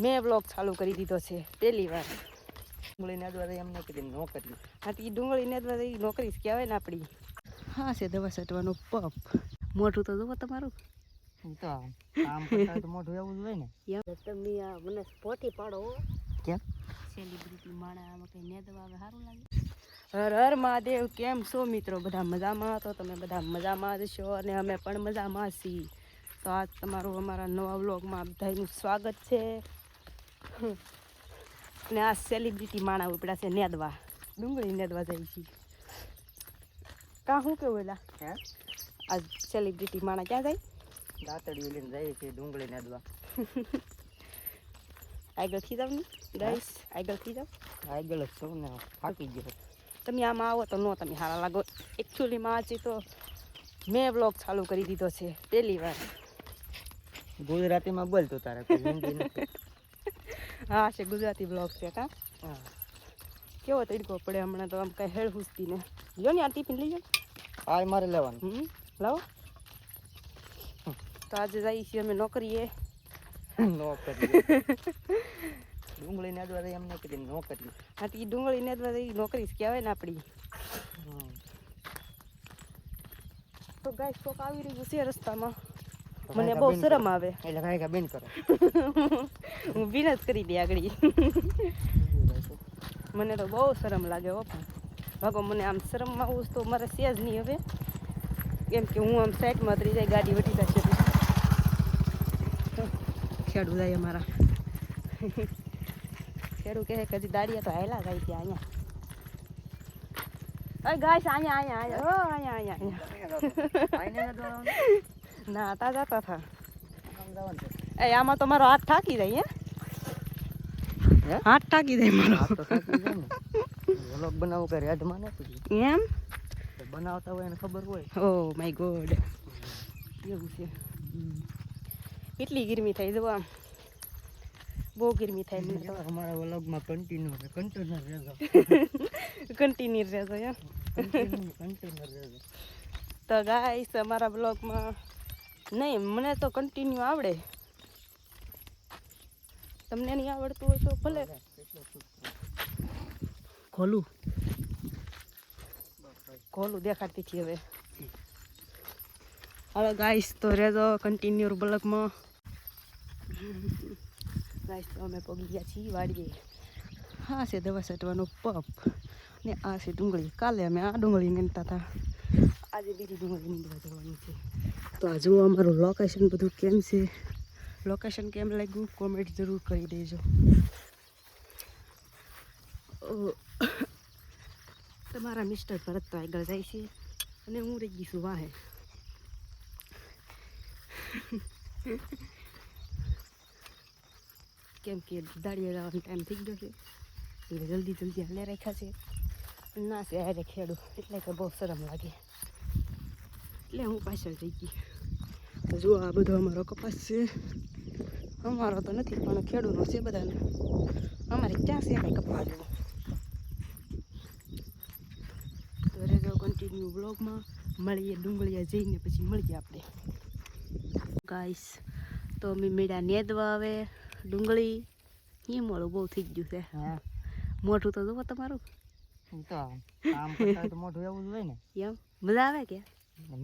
મેં બ્લોગ ચાલુ કરી દીધો છે પહેલી વાર. ડુંગળી નેદવા એમ ન કરી નોકરી. હા, તો ડુંગળી નેદવા નોકરી જ કહેવાય ને આપણી. હા, છે દવા છાંટવાનો પંપ. મોઢું તો જુઓ તમારું. તો કામ કરતા તો મોઢું એવું જ હોય ને. તમે મને પોટી પાડો. કેમ? સેલિબ્રિટી માણા આમાં કઈ નેદવા આવે સારું લાગે. હર હર મહાદેવ. કેમ છો મિત્રો? બધા મજામાં? તો તમે બધા મજામાં જ છો અને અમે પણ મજામાં છીએ. તો આજ તમારું અમારા નવા વ્લોગમાં બધાનું સ્વાગત છે. અને આ સેલિબ્રિટી માણા ઉપડ્યા છે નેદવા. ડુંગળી નેદવા જાય છે. કા શું કેવું એલા? હે? આ સેલિબ્રિટી માણા ક્યાં જાય? દાતડીઓ લઈને જાય છે ડુંગળી નેદવા. આગળથી જાવ ને ગાઈસ, આગળથી જાવ. આગળ જ છું ને, થાકી ગયો. તમે આમાં આવો તો ન તમે સારા લાગો. એકચ્યુઅલીમાં આજે તો મેં બ્લોગ ચાલુ કરી દીધો છે પહેલી વાર. ગુજરાતીમાં બોલતો તારે કોઈ હિન્દી નથી. હા, છે ગુજરાતી બ્લોગ છે કા. હા. કેવો તડકો પડે હમણાં તો આમ કઈ હેળ હુસતી ને. લ્યો ને આ ટિફિન લઈ જાઓ. આ મારે લેવાનું. લાવો. તો આજે જઈએ છીએ અમે નોકરીએ. ડુંગળી નેદવા એમ ન કરી નોકરી. હા, તો ડુંગળી નેદવા નોકરી જ કહેવાય ને આપણી. તો ગાઈસ કોક આવી રહ્યું છે રસ્તામાં. મને બહુ શરમ આવે. એટલે કાંઈ બેન કરો. હું બીન જ કરી દે આગળ. મને તો બહુ શરમ લાગે હો. ભાગો, મને આમ શરમમાં આવું તો મારે સેજ નહીં હવે. કેમ કે હું આમ સાઈડમાં ઉતરી જાય ગાડી વટી જશે. ખેડૂ જાય અમારા. ખેડૂ કહે કે હજી દાડિયા તો હાયલા જાય ત્યાં અહીંયા. અરે ગાઈસ અહીંયા. ના તા જતા હતા. એ આમાં તો મારો હાથ થાકી જાય. હે હાથ થાકી જાય મારો. હાથ તો થાકી જાય ને. વ્લોગ બનાવવું કઈ રેડમાં નથી. એમ બનાવતા હોય એને ખબર હોય. ઓ માય ગોડ, એવું છે. કેટલી ગરમી થાય જો આમ. બહુ ગરમી થાય મને તો. અમારા વ્લોગમાં કન્ટિન્યુ રહેજો. કન્ટિન્યુ રહેજો એમ. કન્ટિન્યુ રહેજો. તો ગાઈસ અમારા બ્લોગમાં નહીં, મને તો કન્ટિન્યુ આવડે. તમને નહીં આવડતું હોય તો ભલે ખોલું દેખાડતી છીએ હવે. હવે ગાઈસ તો રહેજો કન્ટિન્યુ બ્લોગમાં. ગાઈસ તો અમે પગી ગયા છીએ વાડીએ. હા, છે દવા છાંટવાનો પંપ ને આ છે ડુંગળી. કાલે અમે આ ડુંગળી નેનતા હતા, આજે બીજી ડુંગળી નીંદવા જવાની છે. તો આ જુઓ અમારું લોકેશન બધું કેમ છે. લોકેશન કેમ લાગ્યું કોમેન્ટ જરૂર કરી દેજો. તમારા મિસ્ટર ભરત તો આગળ જાય છે અને હું રહી ગઈ છું વાહે. કેમ કે દાડિયા જવાનો ટાઈમ થઈ ગયો છે એટલે જલ્દી હાલે રાખ્યા છે. ના છે હારે ખેડું એટલે કે બહુ શરમ લાગે એટલે હું પાછળ થઈ ગઈ. તો જુઓ આ બધો અમારો કપાસ છે. અમારો તો નથી પણ ખેડૂતનો છે બધાને. અમારે ક્યાં છે કાંઈ કપાસ જેવો. તો રેજો કન્ટિન્યુ બ્લોગમાં. મળીએ ડુંગળીયા જઈને પછી મળીએ આપણે ગાઈસ. તો અમે મેળા નેદવા આવે ડુંગળી. મળું બહુ થઈ ગયું છે. હા, મોઢું તો જુઓ તમારું. તો કામ કરતા તો મોઢું એવું જ હોય ને. એમ મજા આવે કે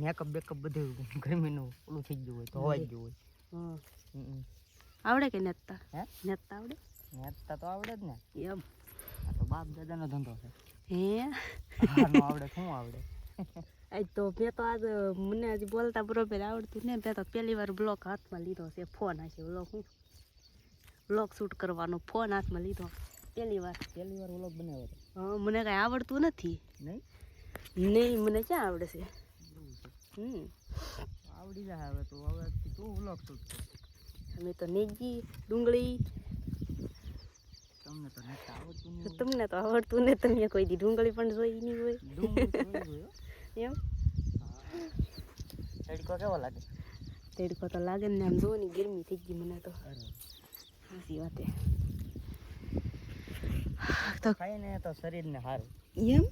મેકઅપ બેકઅપ બધું ગરમીનું ઓલું થઈ ગયું હોય તો હોવાઈ ગયું હોય. આવડે કે નેતતા? હે નેતતા આવડે? નેતતા તો આવડે જ ને. એમ આ તો બાપ દાદાનો ધંધો છે. હે નો આવડે શું આવડે? આજ તો મેં તો આજ મને હજી બોલતા બરોબર આવડતું ને. મેં તો પહેલી વાર બ્લોગ હાથમાં લીધો છે. ફોન હશે વ્લોગ શૂટ કરવાનો ફોન હાથમાં લીધો પહેલી વાર વ્લોગ બનાવ્યો હતો. હા, મને કાંઈ આવડતું નથી. નહીં મને ક્યાં આવડે છે. આવડી જાય હવે તો. હવે તું વ્લોગ શૂટ કર. અમે તો નેગી ડુંગળી. તમને તો નથી આવડતું ને. તમને તો આવડતું ને. તમે કોઈ દી ડુંગળી પણ જોઈ નહીં હોય. એમ તડકો કેવો લાગે? તડકો તો લાગે ને. આમ જોવાની ગરમી થઈ ગઈ મને તો. સાચી વાત તો ખાઈને તો શરીરને સારું. એમ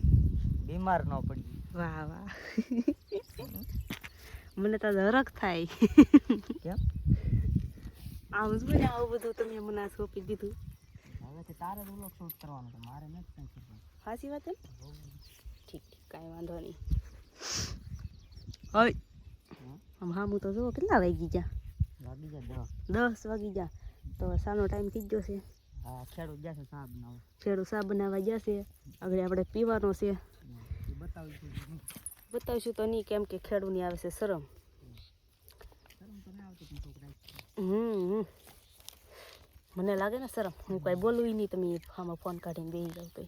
બીમાર ન પડી. વાહ વાહ. મને તો હરખ થાય. કેમ? આમ જ મને આવું બધું તમે મને આ સોંપી દીધું. હવે તારે જ વ્લોગ શૂટ કરવાનો છે, મારે નથી કંઈ કરવાનું. સાચી વાત એમ? ઠીક ઠીક, કાંઈ વાંધો નહીં. હોય આમ હામું તો જુઓ કેટલા વાગી ગયા. વાગી જાય 10 વાગી ગયા. તો સાનો ટાઈમ થઈ ગયો છે. હા, ખેડૂત જશે ચા બનાવવા. છેડું ચા બનાવવા જશે. આગળ આપણે પીવાનો છે. એ બતાવીશું નહીં. બતાવીશું તો નહીં, કેમ કે ખેડૂની આવે છે શરમ. શરમ તો ના આવતી પણ છોકરા મને લાગે ને શરમ. હું કાંઈ બોલવું નહીં, તમે આમાં ફોન કાઢીને બેસી જાવ તો.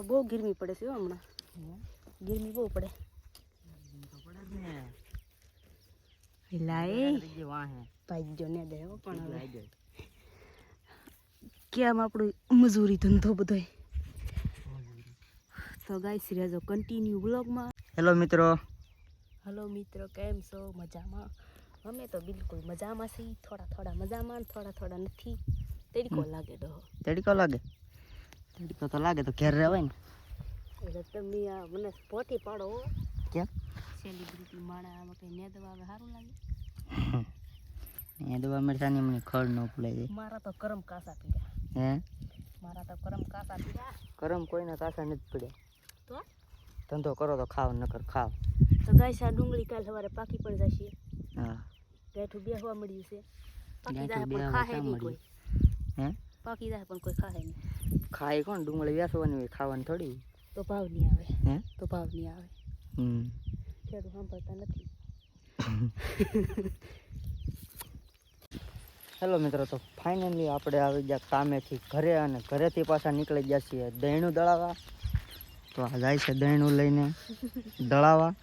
બહુ ગરમી પડે છે હો હમણાં. ગરમી બહુ પડે. લાય ભાઈ ને દે પણ હવે કેમ આપણું મજૂરી ધંધો બધો. તો ગાઈસ રહેજો કન્ટિન્યુ બ્લોગમાં. હેલો મિત્રો. હલો મિત્રો, કેમ છો? મજામાં? અમે તો બિલકુલ મજામાં છીએ. થોડા મજામાં, થોડા નથી. તડકો લાગે ડોહો. તડકો લાગે? તડકો તો લાગે તો ઘેર રહેવાય ને. એટલે તમે આ મને પોટી પાડો. કેમ? સેલિબ્રિટી માણા આમાં કંઈ નેદવા આવે સારું લાગે? નેદવા મળતાની મને ખડ ન ભૂલાઈ જાય. મારા તો કરમ કાસા પીડ્યા. હે? મારા તો કરમ કાસા પીડ્યા. કરમ કોઈના કાસા નથી પડ્યા. તો ધંધો કરો તો ખાવ, નકર ખાવ. તો ગાઈસ આ ડુંગળી કાલ સવારે પાકી પડી જશે. હા, ગાંઠું બેહવા મળ્યું છે. પાકી ગાંઠું જાય પણ બેહવા ખાહે શા નહીં મળ્યું? કોઈ. હે? પાકી જાય પણ કોઈ ખાહે નહીં. ખાય કોણ? ડુંગળી વેસવાની હોય, ખાવાની થોડી. તો ભાવ નહીં આવે. હે? તો ભાવ નહીં આવે. ખેડૂત સાંભળતા નથી. હેલો મિત્રો, તો ફાઇનલી આપણે આવી ગયા કામેથી ઘરે, અને ઘરેથી પાછા નીકળી ગયા છીએ દહીંનું દળાવા. તો આ જાય છે દહીંનું લઈને દળાવા.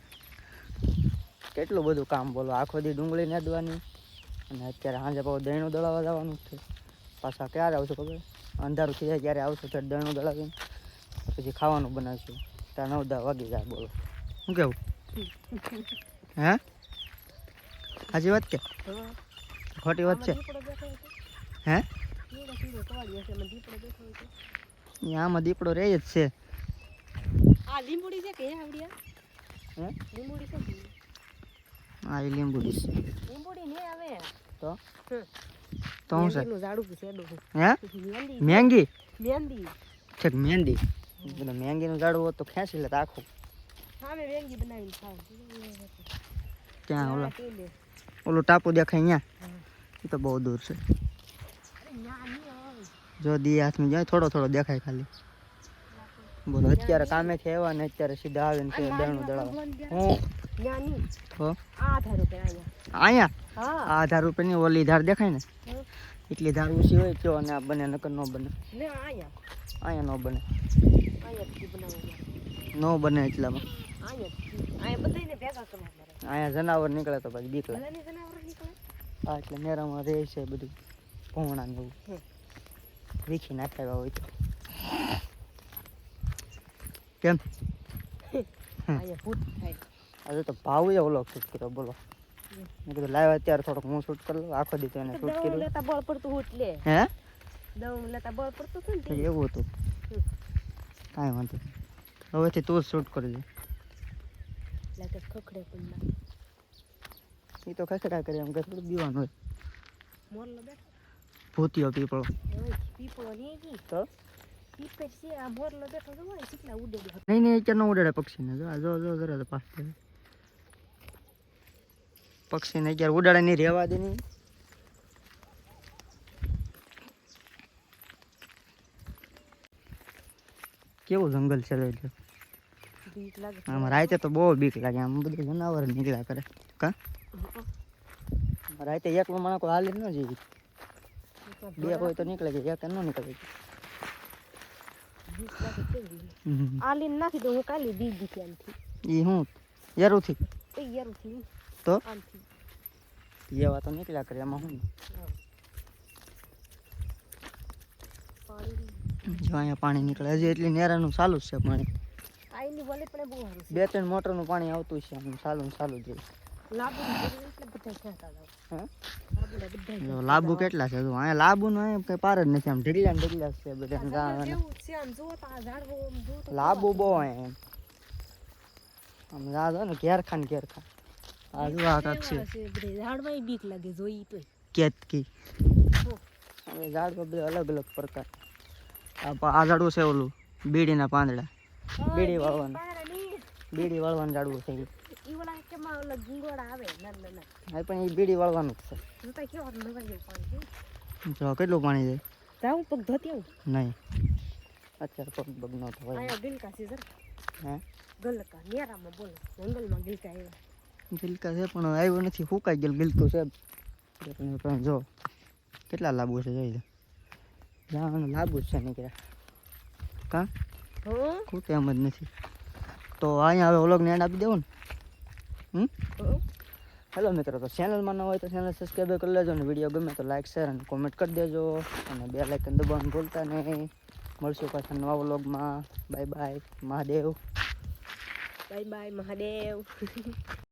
કેટલું બધું કામ બોલો, આખો દી ડુંગળી નેદવાની, અને અત્યારે સાંજે પાછું દહીંનું દળાવા જવાનું છે. પાછા ક્યારે આવશું ખબર? અંધારું થઈ જાય ક્યારે આવશું, ત્યારે દહીંનું દળાવીને પછી ખાવાનું બનાવીશું. ત્યાં 9-10 વાગી જાય. બોલો શું કેવું? હે? સાચી વાત કે ખોટી વાત છે? હે? આમાં દીપડો રહે જ છે. આ લીંબુડી છે કે આવડિયા? હે? લીંબુડી છે. આ એ લીંબુડી છે. લીંબુડી ને આવે તો તો હું છે? નું ઝાડું છે ડો. હે? મહેંદી. મહેંગી? મહેંદી. ઠીક, મહેંદી. એટલે મહેંગીનું ઝાડું હોત તો ખેંચી લે આખું. હા, મેં મહેંદી બનાવીને ખાવ. ક્યાં ઓલું ટાપુ દેખાય અહીંયા? એ તો બહુ દૂર છે. જો દી હાથમાં જાય થોડો દેખાય ખાલી. બોલો અત્યારે કામેથી આવ્યા ને અત્યારે સીધા આવીને કે દળનું દળાવા. હું તો અહીંયા આ ધાર ઉપર ની ઓલી ધાર દેખાય ને, એટલી ધાર ઊંચી હોય તો અને આ બને, નકર ન બને. અહીંયા ન બને, ન બને એટલામાં. અહીંયા જનાવર નીકળે તો પછી બીક લાગે. હા, એટલે મેરામાં રહે છે બધું ભોંગણા ને એવું વીખી નાખ્યા હોય તો. કેમ? આજે તો ભાવ એ ઓલો શૂટ કર્યો. બોલો મેં કીધું લાવ અત્યારે થોડોક હું શૂટ કરી લઉં. આખો દી તો એને શૂટ કર્યું. હે? એવું હતું? કાંઈ વાંધો નહીં, હવેથી તું જ શૂટ કરજે. એ તો ખખડા કરે, એમ કે થોડું બીવાનું હોય. ભૂતિયો પીપળો તો નહીં અત્યારે ન ઉડાડે પક્ષીને. જો જરા તો પાસ પક્ષીને અત્યારે ઉડાડે નહીં, રહેવા દે નહીં. કેવું જંગલ છે એટલે આમાં રાતે તો બહુ બીક લાગે. આમ બધું જનાવર નીકળ્યા કરે. કા રાતે એકલો મને કોઈ હાલી ન જેવી, બે કોઈ તો નીકળે છે, એક ન નીકળે. આલીન નાખી દઉં હું કાલી દીધી ત્યાંથી. ઈ હું યરુથી યરુથી તો એવા તો નીકળ્યા કરે. એમાં શું? જો અહીંયા પાણી નીકળે હજી, એટલી નેરાનું ચાલુ જ છે પાણી. આઈની વલે પણ બહુ સારું છે. 2-3 મોટરનું પાણી આવતું છે, આમ ચાલુ જ રહે. લાંબુ કેટલા છે? અહીંયા લાંબુ નો કઈ પાર જ નથી. આમ ઢીકલા જ છે બધા. લાંબુ બહુ અહીંયા આમ યાદ હોય ને ઘેરખા. આ જો આ કાક છે ઝાડમાં બીક લાગે જોઈ તોય કેતકી હવે ઝાડવા બે અલગ અલગ પ્રકાર આ ઝાડવું છે ઓલું બીડીના પાંદડા બીડી વાળવાનું ઝાડવું છે ઈ. ઈવડા કેમાં ઓલા ગુંગોડા આવે નાના હા પણ એ બીડી વાળવાનું જ છે જોતા કેવા નવા જેવું પાણી જો કેટલું પાણી જાય જાઉં પગ ધોતી આવું નહીં અત્યારે પગ પગ ન થવાય આયા ગિલકા છે સર હે ગલકા નેરામાં બોલો જંગલમાં ગિલકા આવ્યા ગિલકા છે પણ આવ્યો નથી ફૂંકાઈ ગયેલું ગિલકું છે પણ જો કેટલા લાંબુ છે જોઈ લે જવાનું લાંબુ જ છે નીકળ્યા કાં ખૂટે એમ જ નથી તો અહીંયા હવે વ્લોગને એન્ડ આપી દેવું ને હેલો મિત્રો તો ચેનલમાં ન હોય તો ચેનલ સબસ્ક્રાઈબ કરી લેજો અને વિડીયો ગમે તો લાઈક શેર અને કોમેન્ટ કરી દેજો અને બે લાઇકન દબાવવાનું ભૂલતા નહીં મળશું પાછા નવા વ્લોગમાં bye bye Mahadev bye bye Mahadev